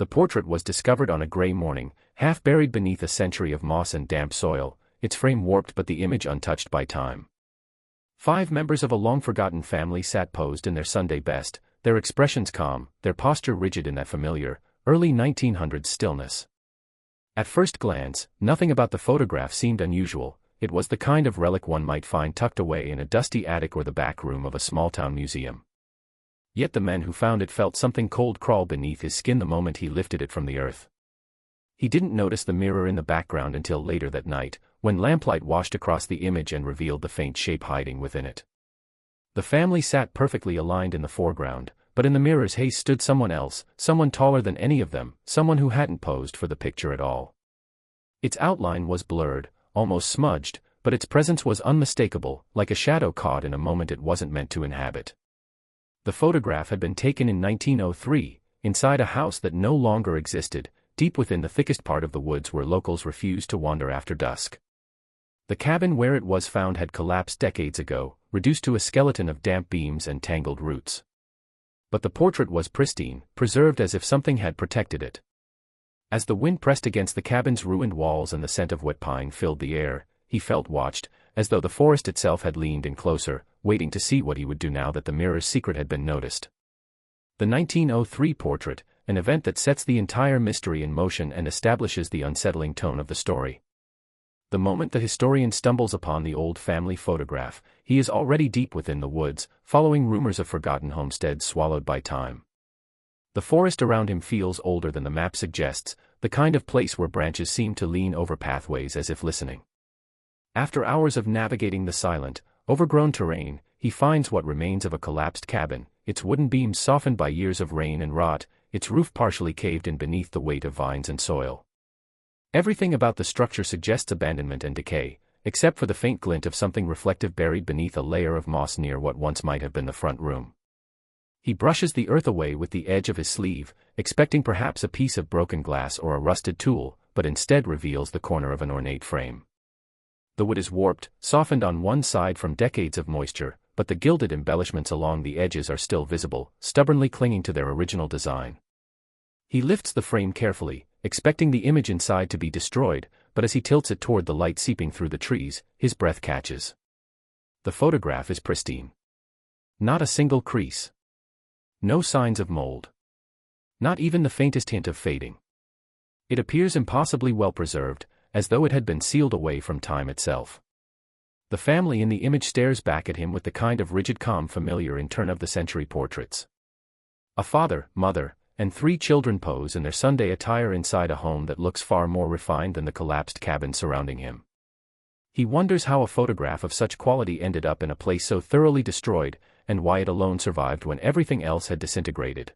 The portrait was discovered on a gray morning, half buried beneath a century of moss and damp soil, its frame warped but the image untouched by time. 5 members of a long-forgotten family sat posed in their Sunday best, their expressions calm, their posture rigid in that familiar, early 1900s stillness. At first glance, nothing about the photograph seemed unusual. It was the kind of relic one might find tucked away in a dusty attic or the back room of a small-town museum. Yet the man who found it felt something cold crawl beneath his skin the moment he lifted it from the earth. He didn't notice the mirror in the background until later that night, when lamplight washed across the image and revealed the faint shape hiding within it. The family sat perfectly aligned in the foreground, but in the mirror's haze stood someone else, someone taller than any of them, someone who hadn't posed for the picture at all. Its outline was blurred, almost smudged, but its presence was unmistakable, like a shadow caught in a moment it wasn't meant to inhabit. The photograph had been taken in 1903, inside a house that no longer existed, deep within the thickest part of the woods where locals refused to wander after dusk. The cabin where it was found had collapsed decades ago, reduced to a skeleton of damp beams and tangled roots. But the portrait was pristine, preserved as if something had protected it. As the wind pressed against the cabin's ruined walls and the scent of wet pine filled the air, he felt watched, as though the forest itself had leaned in closer, waiting to see what he would do now that the mirror's secret had been noticed. The 1903 portrait, an event that sets the entire mystery in motion and establishes the unsettling tone of the story. The moment the historian stumbles upon the old family photograph, he is already deep within the woods, following rumors of forgotten homesteads swallowed by time. The forest around him feels older than the map suggests, the kind of place where branches seem to lean over pathways as if listening. After hours of navigating the silent, overgrown terrain, he finds what remains of a collapsed cabin, its wooden beams softened by years of rain and rot, its roof partially caved in beneath the weight of vines and soil. Everything about the structure suggests abandonment and decay, except for the faint glint of something reflective buried beneath a layer of moss near what once might have been the front room. He brushes the earth away with the edge of his sleeve, expecting perhaps a piece of broken glass or a rusted tool, but instead reveals the corner of an ornate frame. The wood is warped, softened on one side from decades of moisture, but the gilded embellishments along the edges are still visible, stubbornly clinging to their original design. He lifts the frame carefully, expecting the image inside to be destroyed, but as he tilts it toward the light seeping through the trees, his breath catches. The photograph is pristine. Not a single crease. No signs of mold. Not even the faintest hint of fading. It appears impossibly well preserved, as though it had been sealed away from time itself. The family in the image stares back at him with the kind of rigid calm familiar in turn-of-the-century portraits. A father, mother, and 3 children pose in their Sunday attire inside a home that looks far more refined than the collapsed cabin surrounding him. He wonders how a photograph of such quality ended up in a place so thoroughly destroyed, and why it alone survived when everything else had disintegrated.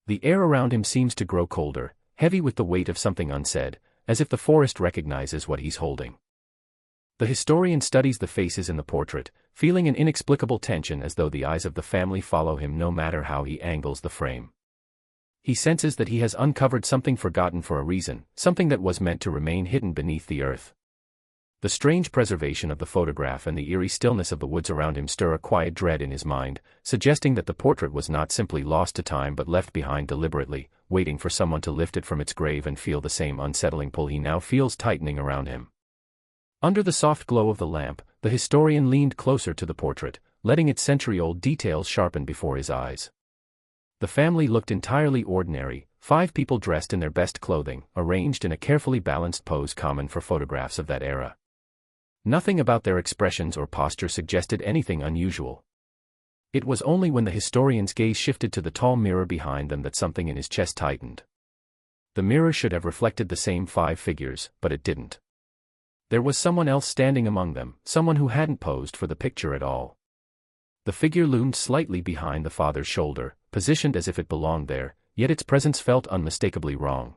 The air around him seems to grow colder, heavy with the weight of something unsaid, as if the forest recognizes what he's holding. The historian studies the faces in the portrait, feeling an inexplicable tension as though the eyes of the family follow him no matter how he angles the frame. He senses that he has uncovered something forgotten for a reason, something that was meant to remain hidden beneath the earth. The strange preservation of the photograph and the eerie stillness of the woods around him stir a quiet dread in his mind, suggesting that the portrait was not simply lost to time but left behind deliberately, waiting for someone to lift it from its grave and feel the same unsettling pull he now feels tightening around him. Under the soft glow of the lamp, the historian leaned closer to the portrait, letting its century-old details sharpen before his eyes. The family looked entirely ordinary, 5 people dressed in their best clothing, arranged in a carefully balanced pose common for photographs of that era. Nothing about their expressions or posture suggested anything unusual. It was only when the historian's gaze shifted to the tall mirror behind them that something in his chest tightened. The mirror should have reflected the same 5 figures, but it didn't. There was someone else standing among them, someone who hadn't posed for the picture at all. The figure loomed slightly behind the father's shoulder, positioned as if it belonged there, yet its presence felt unmistakably wrong.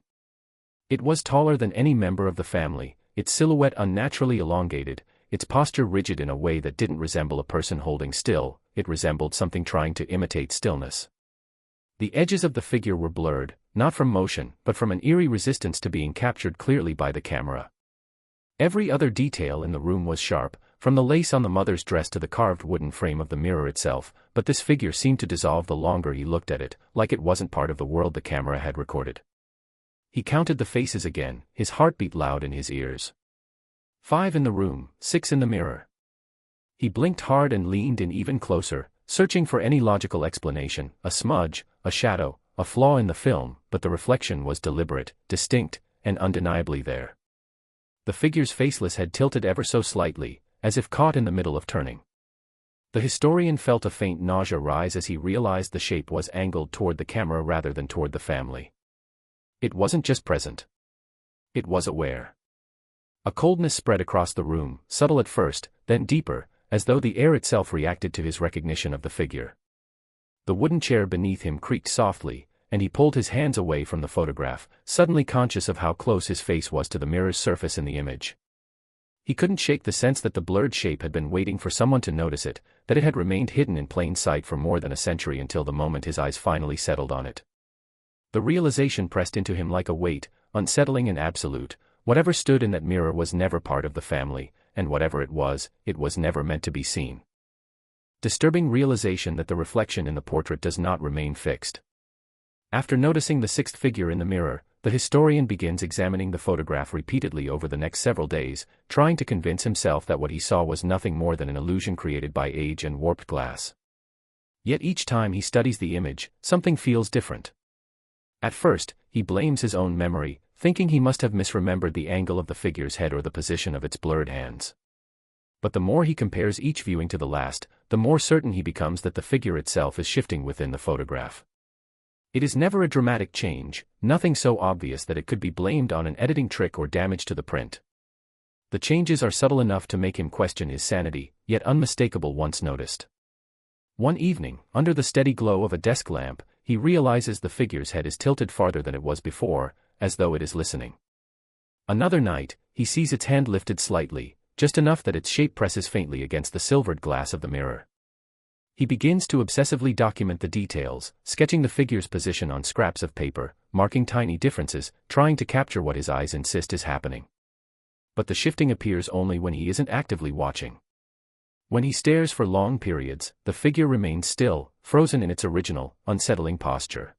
It was taller than any member of the family, its silhouette unnaturally elongated, its posture rigid in a way that didn't resemble a person holding still, it resembled something trying to imitate stillness. The edges of the figure were blurred, not from motion, but from an eerie resistance to being captured clearly by the camera. Every other detail in the room was sharp, from the lace on the mother's dress to the carved wooden frame of the mirror itself, but this figure seemed to dissolve the longer he looked at it, like it wasn't part of the world the camera had recorded. He counted the faces again, his heartbeat loud in his ears. 5 in the room, 6 in the mirror. He blinked hard and leaned in even closer, searching for any logical explanation, a smudge, a shadow, a flaw in the film, but the reflection was deliberate, distinct, and undeniably there. The figure's faceless head tilted ever so slightly, as if caught in the middle of turning. The historian felt a faint nausea rise as he realized the shape was angled toward the camera rather than toward the family. It wasn't just present. It was aware. A coldness spread across the room, subtle at first, then deeper, as though the air itself reacted to his recognition of the figure. The wooden chair beneath him creaked softly, and he pulled his hands away from the photograph, suddenly conscious of how close his face was to the mirror's surface in the image. He couldn't shake the sense that the blurred shape had been waiting for someone to notice it, that it had remained hidden in plain sight for more than a century until the moment his eyes finally settled on it. The realization pressed into him like a weight, unsettling and absolute. Whatever stood in that mirror was never part of the family, and whatever it was never meant to be seen. Disturbing realization that the reflection in the portrait does not remain fixed. After noticing the 6th figure in the mirror, the historian begins examining the photograph repeatedly over the next several days, trying to convince himself that what he saw was nothing more than an illusion created by age and warped glass. Yet each time he studies the image, something feels different. At first, he blames his own memory, thinking he must have misremembered the angle of the figure's head or the position of its blurred hands. But the more he compares each viewing to the last, the more certain he becomes that the figure itself is shifting within the photograph. It is never a dramatic change, nothing so obvious that it could be blamed on an editing trick or damage to the print. The changes are subtle enough to make him question his sanity, yet unmistakable once noticed. One evening, under the steady glow of a desk lamp, he realizes the figure's head is tilted farther than it was before, as though it is listening. Another night, he sees its hand lifted slightly, just enough that its shape presses faintly against the silvered glass of the mirror. He begins to obsessively document the details, sketching the figure's position on scraps of paper, marking tiny differences, trying to capture what his eyes insist is happening. But the shifting appears only when he isn't actively watching. When he stares for long periods, the figure remains still, frozen in its original, unsettling posture.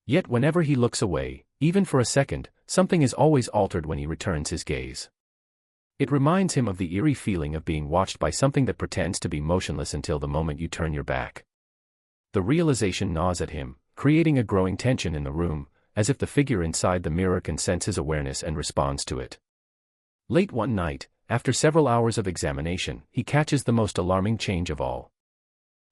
Yet whenever he looks away, even for a second, something is always altered when he returns his gaze. It reminds him of the eerie feeling of being watched by something that pretends to be motionless until the moment you turn your back. The realization gnaws at him, creating a growing tension in the room, as if the figure inside the mirror can sense his awareness and responds to it. Late one night, after several hours of examination, he catches the most alarming change of all.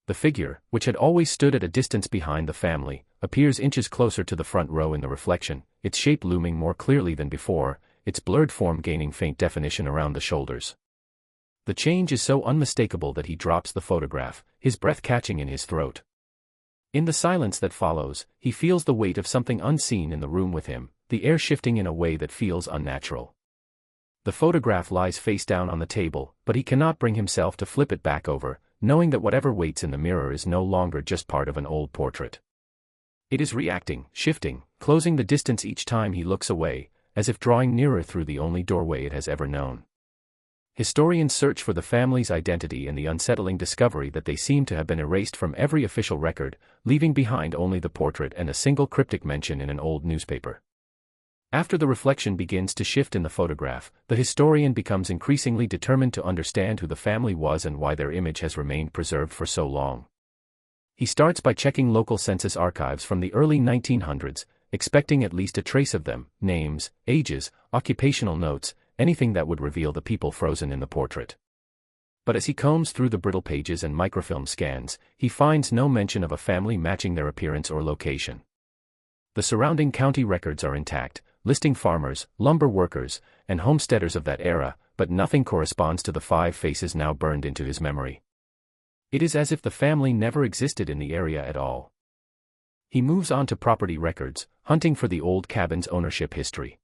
The figure, which had always stood at a distance behind the family, appears inches closer to the front row in the reflection, its shape looming more clearly than before, its blurred form gaining faint definition around the shoulders. The change is so unmistakable that he drops the photograph, his breath catching in his throat. In the silence that follows, he feels the weight of something unseen in the room with him, the air shifting in a way that feels unnatural. The photograph lies face down on the table, but he cannot bring himself to flip it back over, knowing that whatever waits in the mirror is no longer just part of an old portrait. It is reacting, shifting, closing the distance each time he looks away, as if drawing nearer through the only doorway it has ever known. Historians search for the family's identity and the unsettling discovery that they seem to have been erased from every official record, leaving behind only the portrait and a single cryptic mention in an old newspaper. After the reflection begins to shift in the photograph, the historian becomes increasingly determined to understand who the family was and why their image has remained preserved for so long. He starts by checking local census archives from the early 1900s, expecting at least a trace of them, names, ages, occupational notes, anything that would reveal the people frozen in the portrait. But as he combs through the brittle pages and microfilm scans, he finds no mention of a family matching their appearance or location. The surrounding county records are intact, listing farmers, lumber workers, and homesteaders of that era, but nothing corresponds to the 5 faces now burned into his memory. It is as if the family never existed in the area at all. He moves on to property records, hunting for the old cabin's ownership history.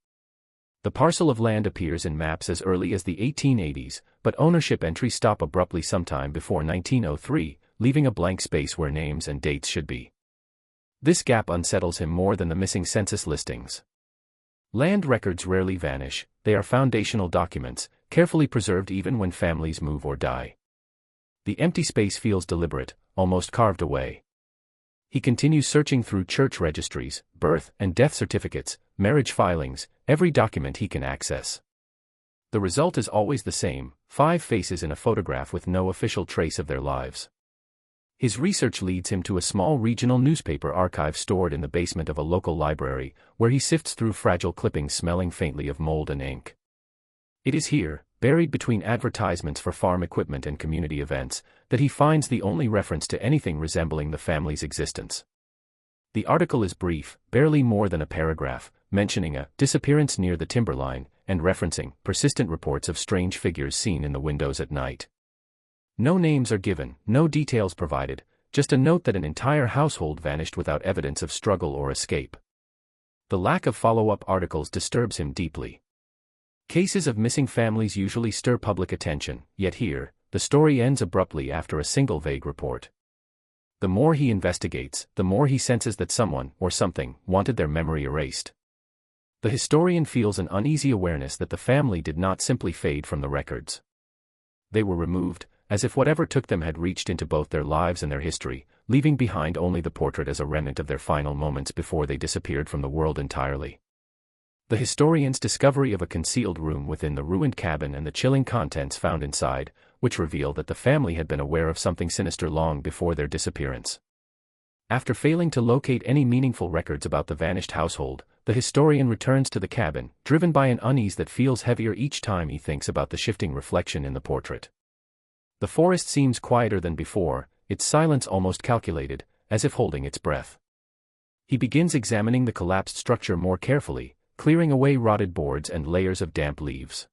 The parcel of land appears in maps as early as the 1880s, but ownership entries stop abruptly sometime before 1903, leaving a blank space where names and dates should be. This gap unsettles him more than the missing census listings. Land records rarely vanish, they are foundational documents, carefully preserved even when families move or die. The empty space feels deliberate, almost carved away. He continues searching through church registries, birth and death certificates, marriage filings, every document he can access. The result is always the same: 5 faces in a photograph with no official trace of their lives. His research leads him to a small regional newspaper archive stored in the basement of a local library, where he sifts through fragile clippings smelling faintly of mold and ink. It is here, buried between advertisements for farm equipment and community events, that he finds the only reference to anything resembling the family's existence. The article is brief, barely more than a paragraph, mentioning a disappearance near the timberline, and referencing persistent reports of strange figures seen in the windows at night. No names are given, no details provided, just a note that an entire household vanished without evidence of struggle or escape. The lack of follow-up articles disturbs him deeply. Cases of missing families usually stir public attention, yet here, the story ends abruptly after a single vague report. The more he investigates, the more he senses that someone, or something, wanted their memory erased. The historian feels an uneasy awareness that the family did not simply fade from the records. They were removed, as if whatever took them had reached into both their lives and their history, leaving behind only the portrait as a remnant of their final moments before they disappeared from the world entirely. The historian's discovery of a concealed room within the ruined cabin and the chilling contents found inside, which reveal that the family had been aware of something sinister long before their disappearance. After failing to locate any meaningful records about the vanished household, the historian returns to the cabin, driven by an unease that feels heavier each time he thinks about the shifting reflection in the portrait. The forest seems quieter than before, its silence almost calculated, as if holding its breath. He begins examining the collapsed structure more carefully, clearing away rotted boards and layers of damp leaves.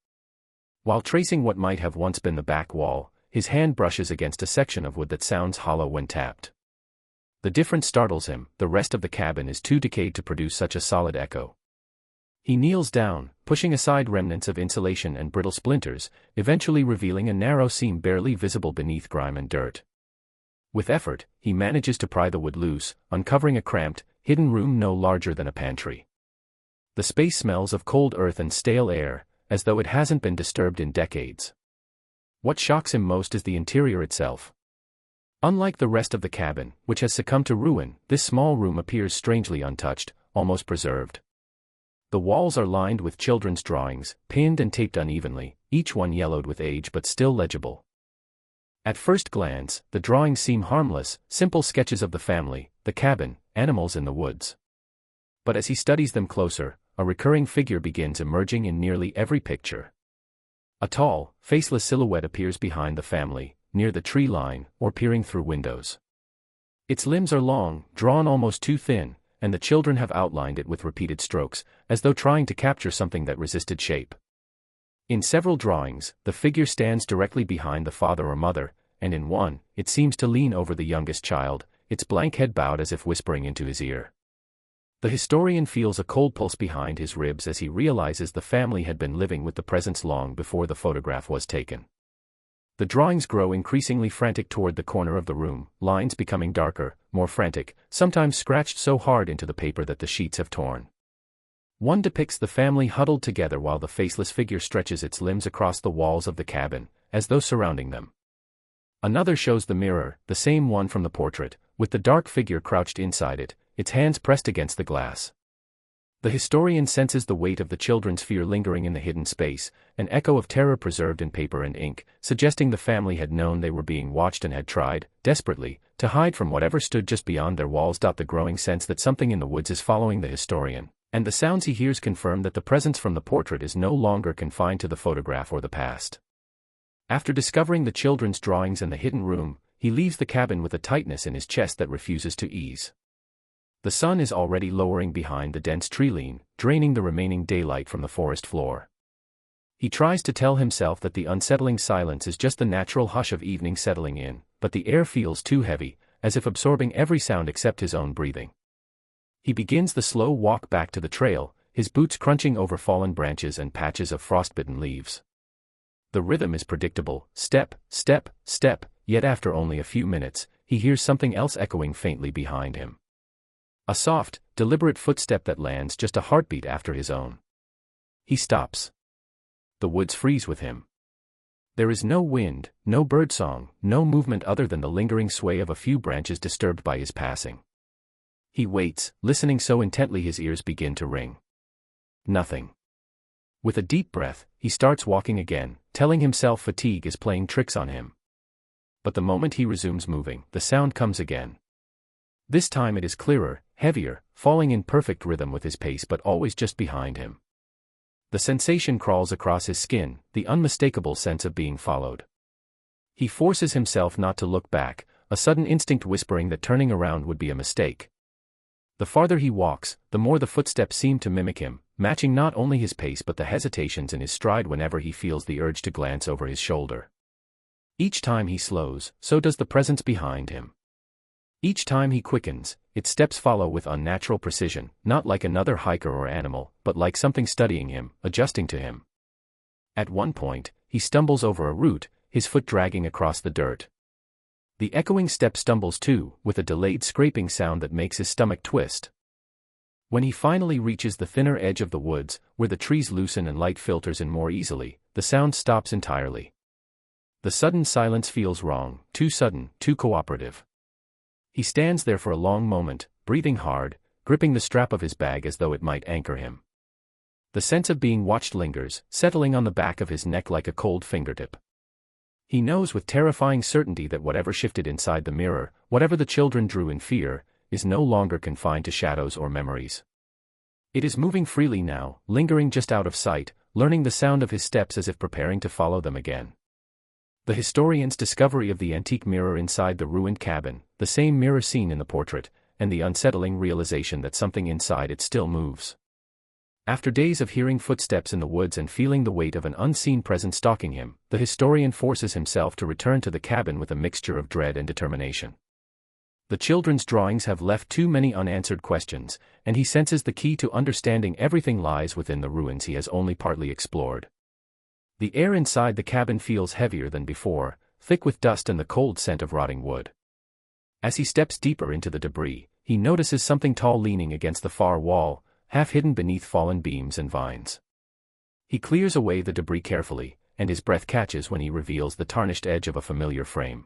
While tracing what might have once been the back wall, his hand brushes against a section of wood that sounds hollow when tapped. The difference startles him: the rest of the cabin is too decayed to produce such a solid echo. He kneels down, pushing aside remnants of insulation and brittle splinters, eventually revealing a narrow seam barely visible beneath grime and dirt. With effort, he manages to pry the wood loose, uncovering a cramped, hidden room no larger than a pantry. The space smells of cold earth and stale air, as though it hasn't been disturbed in decades. What shocks him most is the interior itself. Unlike the rest of the cabin, which has succumbed to ruin, this small room appears strangely untouched, almost preserved. The walls are lined with children's drawings, pinned and taped unevenly, each one yellowed with age but still legible. At first glance, the drawings seem harmless, simple sketches of the family, the cabin, animals in the woods. But as he studies them closer, a recurring figure begins emerging in nearly every picture. A tall, faceless silhouette appears behind the family, near the tree line, or peering through windows. Its limbs are long, drawn almost too thin, and the children have outlined it with repeated strokes, as though trying to capture something that resisted shape. In several drawings, the figure stands directly behind the father or mother, and in one, it seems to lean over the youngest child, its blank head bowed as if whispering into his ear. The historian feels a cold pulse behind his ribs as he realizes the family had been living with the presence long before the photograph was taken. The drawings grow increasingly frantic toward the corner of the room, lines becoming darker, more frantic, sometimes scratched so hard into the paper that the sheets have torn. One depicts the family huddled together while the faceless figure stretches its limbs across the walls of the cabin, as though surrounding them. Another shows the mirror, the same one from the portrait, with the dark figure crouched inside it, its hands pressed against the glass. The historian senses the weight of the children's fear lingering in the hidden space, an echo of terror preserved in paper and ink, suggesting the family had known they were being watched and had tried, desperately, to hide from whatever stood just beyond their walls. The growing sense that something in the woods is following the historian, and the sounds he hears confirm that the presence from the portrait is no longer confined to the photograph or the past. After discovering the children's drawings and the hidden room, he leaves the cabin with a tightness in his chest that refuses to ease. The sun is already lowering behind the dense tree-line, draining the remaining daylight from the forest floor. He tries to tell himself that the unsettling silence is just the natural hush of evening settling in, but the air feels too heavy, as if absorbing every sound except his own breathing. He begins the slow walk back to the trail, his boots crunching over fallen branches and patches of frostbitten leaves. The rhythm is predictable, step, step, step, yet after only a few minutes, he hears something else echoing faintly behind him. A soft, deliberate footstep that lands just a heartbeat after his own. He stops. The woods freeze with him. There is no wind, no birdsong, no movement other than the lingering sway of a few branches disturbed by his passing. He waits, listening so intently his ears begin to ring. Nothing. With a deep breath, he starts walking again, telling himself fatigue is playing tricks on him. But the moment he resumes moving, the sound comes again. This time it is clearer, heavier, falling in perfect rhythm with his pace but always just behind him. The sensation crawls across his skin, the unmistakable sense of being followed. He forces himself not to look back, a sudden instinct whispering that turning around would be a mistake. The farther he walks, the more the footsteps seem to mimic him, matching not only his pace but the hesitations in his stride whenever he feels the urge to glance over his shoulder. Each time he slows, so does the presence behind him. Each time he quickens, its steps follow with unnatural precision, not like another hiker or animal, but like something studying him, adjusting to him. At one point, he stumbles over a root, his foot dragging across the dirt. The echoing step stumbles too, with a delayed scraping sound that makes his stomach twist. When he finally reaches the thinner edge of the woods, where the trees loosen and light filters in more easily, the sound stops entirely. The sudden silence feels wrong, too sudden, too cooperative. He stands there for a long moment, breathing hard, gripping the strap of his bag as though it might anchor him. The sense of being watched lingers, settling on the back of his neck like a cold fingertip. He knows with terrifying certainty that whatever shifted inside the mirror, whatever the children drew in fear, is no longer confined to shadows or memories. It is moving freely now, lingering just out of sight, learning the sound of his steps as if preparing to follow them again. The historian's discovery of the antique mirror inside the ruined cabin, the same mirror seen in the portrait, and the unsettling realization that something inside it still moves. After days of hearing footsteps in the woods and feeling the weight of an unseen presence stalking him, the historian forces himself to return to the cabin with a mixture of dread and determination. The children's drawings have left too many unanswered questions, and he senses the key to understanding everything lies within the ruins he has only partly explored. The air inside the cabin feels heavier than before, thick with dust and the cold scent of rotting wood. As he steps deeper into the debris, he notices something tall leaning against the far wall, half hidden beneath fallen beams and vines. He clears away the debris carefully, and his breath catches when he reveals the tarnished edge of a familiar frame.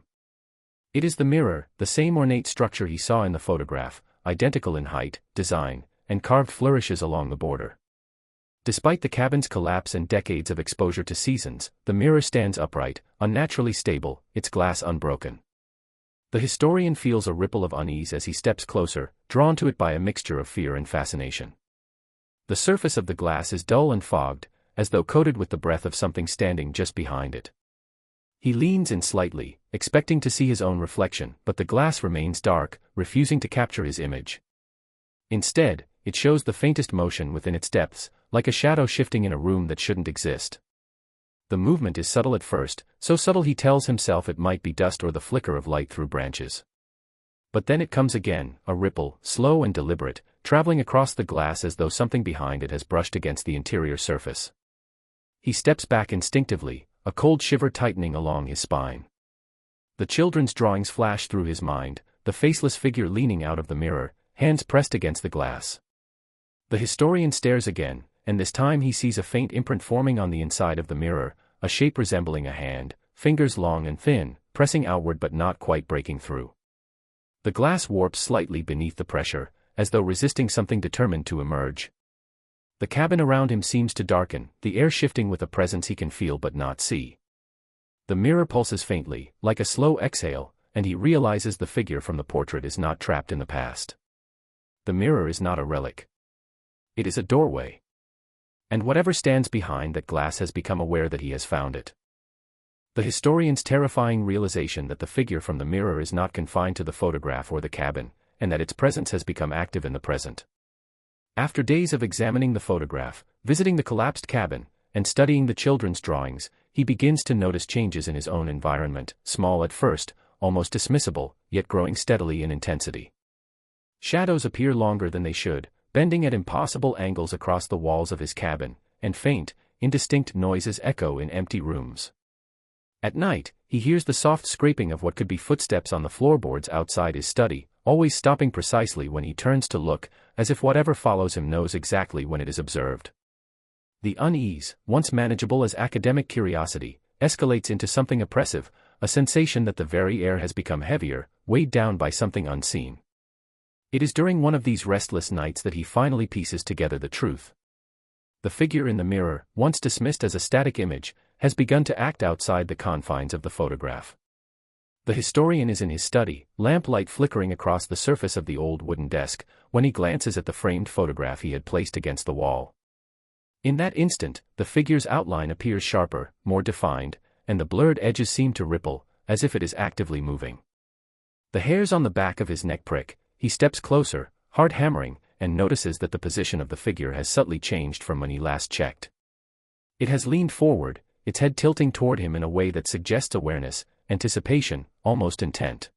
It is the mirror, the same ornate structure he saw in the photograph, identical in height, design, and carved flourishes along the border. Despite the cabin's collapse and decades of exposure to seasons, the mirror stands upright, unnaturally stable, its glass unbroken. The historian feels a ripple of unease as he steps closer, drawn to it by a mixture of fear and fascination. The surface of the glass is dull and fogged, as though coated with the breath of something standing just behind it. He leans in slightly, expecting to see his own reflection, but the glass remains dark, refusing to capture his image. Instead, it shows the faintest motion within its depths, like a shadow shifting in a room that shouldn't exist. The movement is subtle at first, so subtle he tells himself it might be dust or the flicker of light through branches. But then it comes again, a ripple, slow and deliberate, traveling across the glass as though something behind it has brushed against the interior surface. He steps back instinctively, a cold shiver tightening along his spine. The children's drawings flash through his mind, the faceless figure leaning out of the mirror, hands pressed against the glass. The historian stares again, and this time he sees a faint imprint forming on the inside of the mirror, a shape resembling a hand, fingers long and thin, pressing outward but not quite breaking through. The glass warps slightly beneath the pressure, as though resisting something determined to emerge. The cabin around him seems to darken, the air shifting with a presence he can feel but not see. The mirror pulses faintly, like a slow exhale, and he realizes the figure from the portrait is not trapped in the past. The mirror is not a relic. It is a doorway. And whatever stands behind that glass has become aware that he has found it. The historian's terrifying realization that the figure from the mirror is not confined to the photograph or the cabin, and that its presence has become active in the present. After days of examining the photograph, visiting the collapsed cabin, and studying the children's drawings, he begins to notice changes in his own environment, small at first, almost dismissible, yet growing steadily in intensity. Shadows appear longer than they should, bending at impossible angles across the walls of his cabin, and faint, indistinct noises echo in empty rooms. At night, he hears the soft scraping of what could be footsteps on the floorboards outside his study, always stopping precisely when he turns to look, as if whatever follows him knows exactly when it is observed. The unease, once manageable as academic curiosity, escalates into something oppressive, a sensation that the very air has become heavier, weighed down by something unseen. It is during one of these restless nights that he finally pieces together the truth. The figure in the mirror, once dismissed as a static image, has begun to act outside the confines of the photograph. The historian is in his study, lamplight flickering across the surface of the old wooden desk, when he glances at the framed photograph he had placed against the wall. In that instant, the figure's outline appears sharper, more defined, and the blurred edges seem to ripple, as if it is actively moving. The hairs on the back of his neck prick. He steps closer, heart hammering, and notices that the position of the figure has subtly changed from when he last checked. It has leaned forward, its head tilting toward him in a way that suggests awareness, anticipation, almost intent.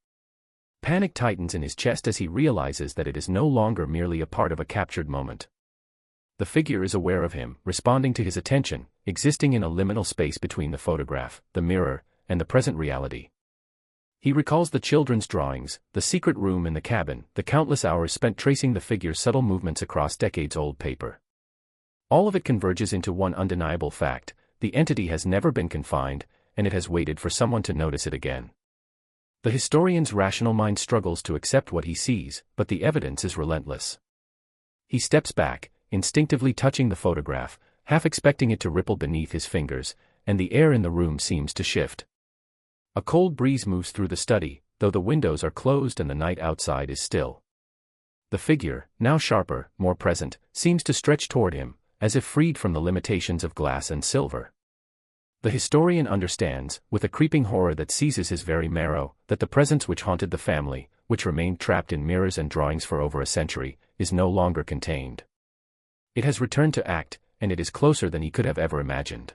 Panic tightens in his chest as he realizes that it is no longer merely a part of a captured moment. The figure is aware of him, responding to his attention, existing in a liminal space between the photograph, the mirror, and the present reality. He recalls the children's drawings, the secret room in the cabin, the countless hours spent tracing the figure's subtle movements across decades-old paper. All of it converges into one undeniable fact: the entity has never been confined, and it has waited for someone to notice it again. The historian's rational mind struggles to accept what he sees, but the evidence is relentless. He steps back, instinctively touching the photograph, half expecting it to ripple beneath his fingers, and the air in the room seems to shift. A cold breeze moves through the study, though the windows are closed and the night outside is still. The figure, now sharper, more present, seems to stretch toward him, as if freed from the limitations of glass and silver. The historian understands, with a creeping horror that seizes his very marrow, that the presence which haunted the family, which remained trapped in mirrors and drawings for over a century, is no longer contained. It has returned to act, and it is closer than he could have ever imagined.